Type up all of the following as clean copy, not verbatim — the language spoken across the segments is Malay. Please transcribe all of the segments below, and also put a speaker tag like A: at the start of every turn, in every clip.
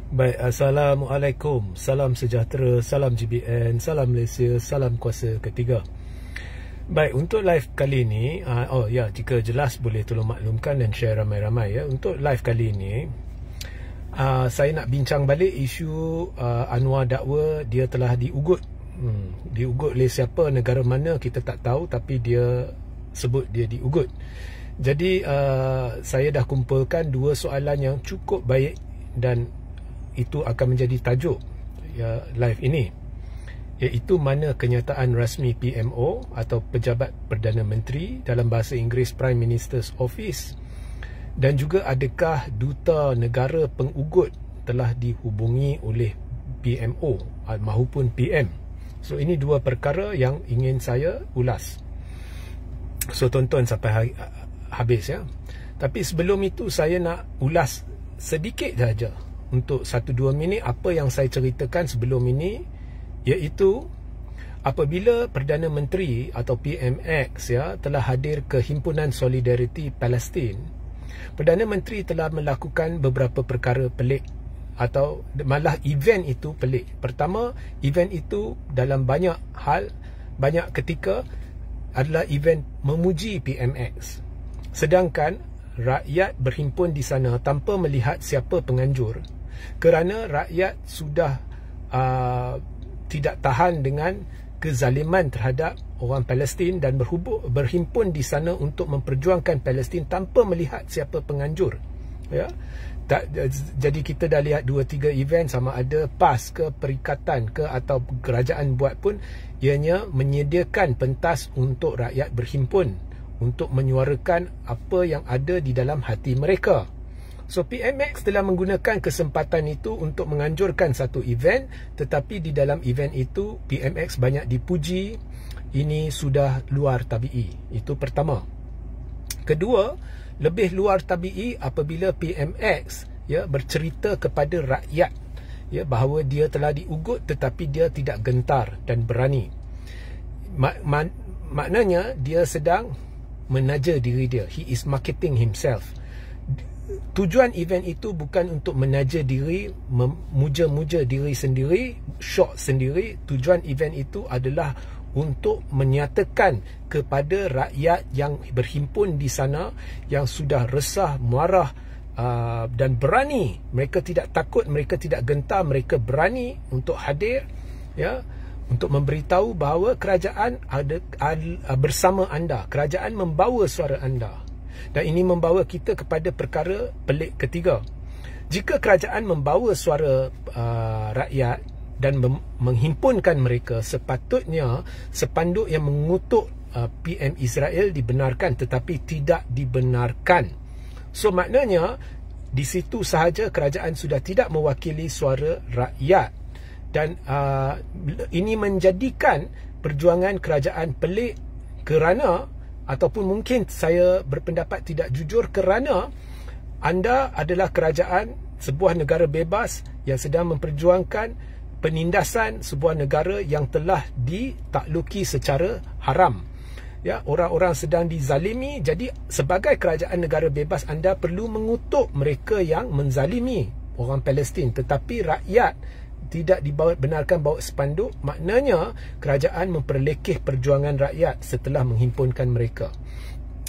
A: Baik, Assalamualaikum, salam sejahtera, salam GBN, salam Malaysia, salam kuasa ketiga. Baik, untuk live kali ini, jika jelas boleh tolong maklumkan dan share ramai-ramai ya. Untuk live kali ini, saya nak bincang balik isu Anwar dakwa dia telah diugut. Diugut oleh siapa, negara mana kita tak tahu, tapi dia sebut dia diugut. Jadi saya dah kumpulkan dua soalan yang cukup baik dan itu akan menjadi tajuk ya, live ini, iaitu mana kenyataan rasmi PMO atau Pejabat Perdana Menteri, dalam bahasa Inggeris Prime Minister's Office, dan juga adakah duta negara pengugut telah dihubungi oleh PMO maupun PM. So ini dua perkara yang ingin saya ulas. So tonton sampai habis ya. Tapi sebelum itu saya nak ulas sedikit saja untuk 1-2 minit apa yang saya ceritakan sebelum ini, iaitu apabila Perdana Menteri atau PMX ya telah hadir ke Himpunan Solidariti Palestin, Perdana Menteri telah melakukan beberapa perkara pelik, atau malah event itu pelik. Pertama, event itu dalam banyak hal, banyak ketika adalah event memuji PMX, sedangkan rakyat berhimpun di sana tanpa melihat siapa penganjur, kerana rakyat sudah tidak tahan dengan kezaliman terhadap orang Palestin dan berhimpun di sana untuk memperjuangkan Palestin tanpa melihat siapa penganjur ya. Jadi kita dah lihat 2-3 event, sama ada PAS ke, perikatan ke, atau kerajaan buat pun, ianya menyediakan pentas untuk rakyat berhimpun untuk menyuarakan apa yang ada di dalam hati mereka. So PMX telah menggunakan kesempatan itu untuk menganjurkan satu event, tetapi di dalam event itu PMX banyak dipuji. Ini sudah luar tabi'i. Itu pertama. Kedua, lebih luar tabi'i apabila PMX ya bercerita kepada rakyat ya bahawa dia telah diugut tetapi dia tidak gentar dan berani. Maknanya dia sedang menaja diri dia. He is marketing himself. Tujuan event itu bukan untuk menaja diri, memuja-muja diri sendiri, syok sendiri. Tujuan event itu adalah untuk menyatakan kepada rakyat yang berhimpun di sana, yang sudah resah, marah dan berani. Mereka tidak takut, mereka tidak gentar, mereka berani untuk hadir ya, untuk memberitahu bahawa kerajaan ada bersama anda. Kerajaan membawa suara anda. Dan ini membawa kita kepada perkara pelik ketiga. Jika kerajaan membawa suara rakyat dan menghimpunkan mereka, sepatutnya spanduk yang mengutuk PM Israel dibenarkan, tetapi tidak dibenarkan. So maknanya di situ sahaja kerajaan sudah tidak mewakili suara rakyat. Dan ini menjadikan perjuangan kerajaan pelik, kerana, ataupun mungkin saya berpendapat tidak jujur, kerana anda adalah kerajaan sebuah negara bebas yang sedang memperjuangkan penindasan sebuah negara yang telah ditakluki secara haram ya. Orang-orang sedang dizalimi. Jadi sebagai kerajaan negara bebas, anda perlu mengutuk mereka yang menzalimi orang Palestin, tetapi rakyat tidak dibenarkan bawa spanduk. Maknanya kerajaan memperlekeh perjuangan rakyat setelah menghimpunkan mereka.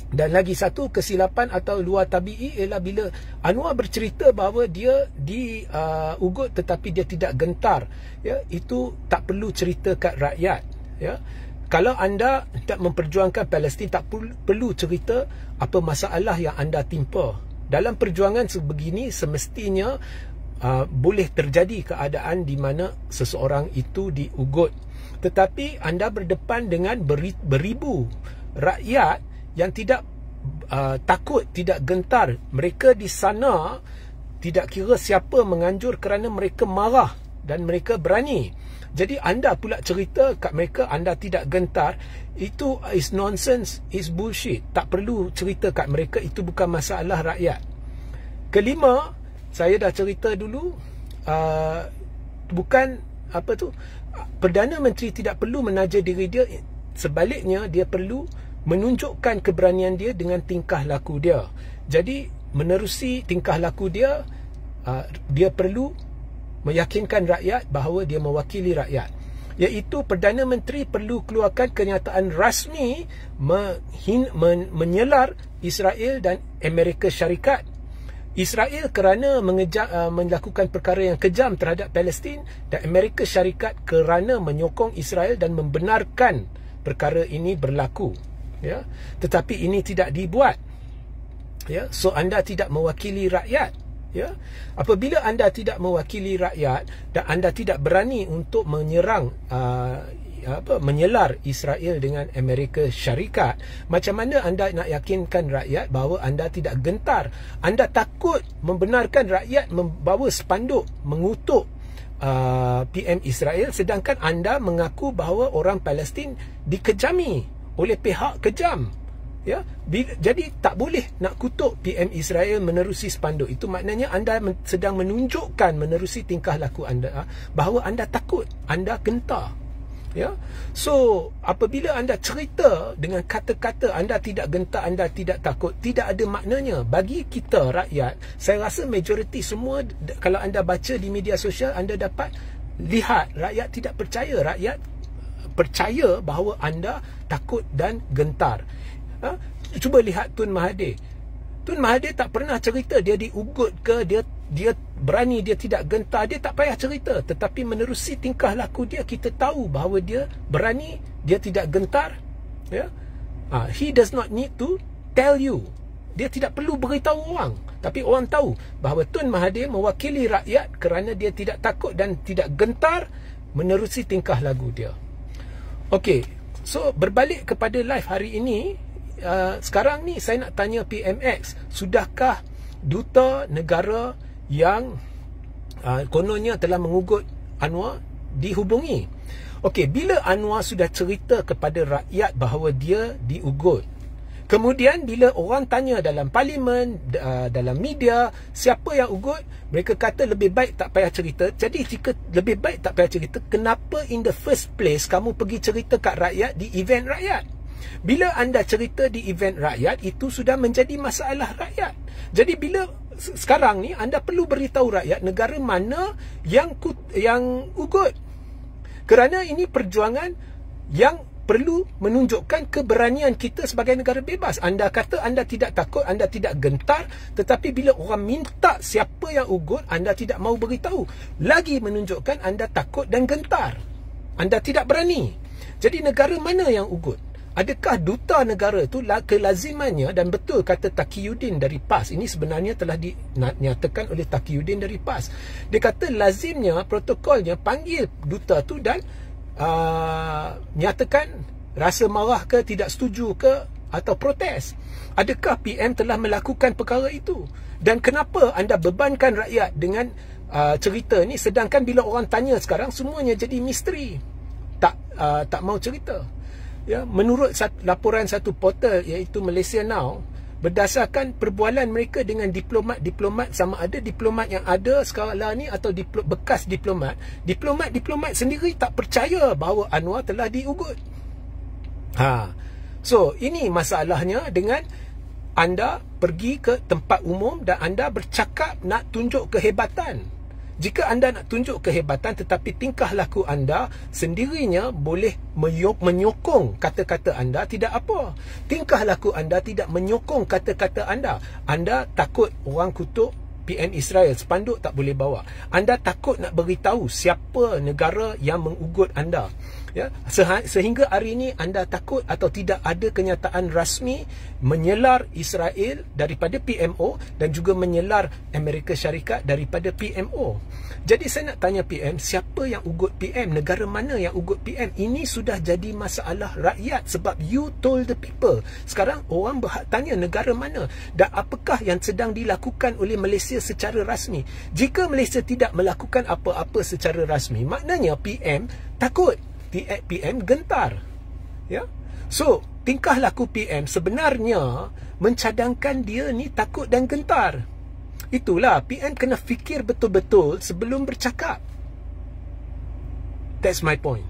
A: Dan lagi satu kesilapan atau luar tabi'i ialah bila Anwar bercerita bahawa dia diugut tetapi dia tidak gentar ya. Itu tak perlu cerita kat rakyat ya. Kalau anda tak memperjuangkan Palestin, tak perlu cerita apa masalah yang anda timpa. Dalam perjuangan sebegini semestinya boleh terjadi keadaan di mana seseorang itu diugut, tetapi anda berdepan dengan beribu rakyat yang tidak takut, tidak gentar. Mereka di sana tidak kira siapa menganjur kerana mereka marah dan mereka berani. Jadi anda pula cerita kat mereka anda tidak gentar. Itu is nonsense, is bullshit. Tak perlu cerita kat mereka, itu bukan masalah rakyat. Kelima, saya dah cerita dulu, bukan apa tu, Perdana Menteri tidak perlu menaja diri dia. Sebaliknya, dia perlu menunjukkan keberanian dia dengan tingkah laku dia. Jadi menerusi tingkah laku dia, dia perlu meyakinkan rakyat bahawa dia mewakili rakyat, iaitu Perdana Menteri perlu keluarkan kenyataan rasmi menyelar Israel dan Amerika Syarikat. Israel kerana melakukan perkara yang kejam terhadap Palestin, dan Amerika Syarikat kerana menyokong Israel dan membenarkan perkara ini berlaku. Ya, tetapi ini tidak dibuat. Ya, so anda tidak mewakili rakyat. Ya, apabila anda tidak mewakili rakyat dan anda tidak berani untuk menyerang menyelar Israel dengan Amerika Syarikat, macam mana anda nak yakinkan rakyat bahawa anda tidak gentar? Anda takut membenarkan rakyat membawa spanduk mengutuk PM Israel, sedangkan anda mengaku bahawa orang Palestin dikejami oleh pihak kejam. Ya, jadi tak boleh nak kutuk PM Israel menerusi spanduk. Itu maknanya anda sedang menunjukkan menerusi tingkah laku anda bahawa anda takut, anda gentar. Ya, so apabila anda cerita dengan kata-kata anda tidak gentar, anda tidak takut, tidak ada maknanya bagi kita rakyat. Saya rasa majoriti semua, kalau anda baca di media sosial, anda dapat lihat rakyat tidak percaya. Rakyat percaya bahawa anda takut dan gentar. Cuba lihat Tun Mahathir. Tun Mahathir tak pernah cerita dia diugut ke, dia berani, dia tidak gentar, dia tak payah cerita. Tetapi menerusi tingkah laku dia, kita tahu bahawa dia berani, dia tidak gentar. Ya, he does not need to tell you. Dia tidak perlu beritahu orang, tapi orang tahu bahawa Tun Mahathir mewakili rakyat kerana dia tidak takut dan tidak gentar menerusi tingkah laku dia. Okey, so berbalik kepada live hari ini. Sekarang ni saya nak tanya PMX, sudahkah duta negara yang kononnya telah mengugut Anwar dihubungi? Okey, bila Anwar sudah cerita kepada rakyat bahawa dia diugut, kemudian bila orang tanya dalam parlimen, dalam media, siapa yang ugut, mereka kata lebih baik tak payah cerita. Jadi jika lebih baik tak payah cerita, kenapa in the first place kamu pergi cerita kat rakyat di event rakyat? Bila anda cerita di event rakyat, itu sudah menjadi masalah rakyat. Jadi bila sekarang ni anda perlu beritahu rakyat negara mana yang ugut. Kerana ini perjuangan yang perlu menunjukkan keberanian kita sebagai negara bebas. Anda kata anda tidak takut, anda tidak gentar, tetapi bila orang minta siapa yang ugut, anda tidak mahu beritahu. Lagi menunjukkan anda takut dan gentar. Anda tidak berani. Jadi negara mana yang ugut? Adakah duta negara itu kelazimannya, dan betul kata Taqiyuddin dari PAS, ini sebenarnya telah dinyatakan oleh Taqiyuddin dari PAS. Dia kata lazimnya, protokolnya panggil duta tu dan nyatakan rasa marah ke, tidak setuju ke, atau protes. Adakah PM telah melakukan perkara itu? Dan kenapa anda bebankan rakyat dengan cerita ni, sedangkan bila orang tanya sekarang semuanya jadi misteri, tak mau cerita. Ya, menurut laporan satu portal iaitu Malaysia Now, berdasarkan perbualan mereka dengan diplomat sama ada diplomat yang ada sekarang ni atau bekas diplomat sendiri tak percaya bahawa Anwar telah diugut. So ini masalahnya dengan anda pergi ke tempat umum dan anda bercakap nak tunjuk kehebatan. Jika anda nak tunjuk kehebatan tetapi tingkah laku anda sendirinya boleh menyokong kata-kata anda, tidak apa. Tingkah laku anda tidak menyokong kata-kata anda. Anda takut orang kutuk PM Israel, spanduk tak boleh bawa. Anda takut nak beritahu siapa negara yang mengugut anda. Ya, sehingga hari ini anda takut atau tidak ada kenyataan rasmi menyelar Israel daripada PMO dan juga menyelar Amerika Syarikat daripada PMO. Jadi saya nak tanya PM, siapa yang ugut PM? Negara mana yang ugut PM? Ini sudah jadi masalah rakyat sebab you told the people. Sekarang orang berhak tanya negara mana dan apakah yang sedang dilakukan oleh Malaysia secara rasmi. Jika Malaysia tidak melakukan apa-apa secara rasmi, maknanya PM takut. PM gentar. Ya. So, tingkah laku PM sebenarnya mencadangkan dia ni takut dan gentar. Itulah, PM kena fikir betul-betul sebelum bercakap. That's my point.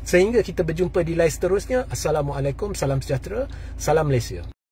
A: Sehingga kita berjumpa di live seterusnya. Assalamualaikum, salam sejahtera, salam Malaysia.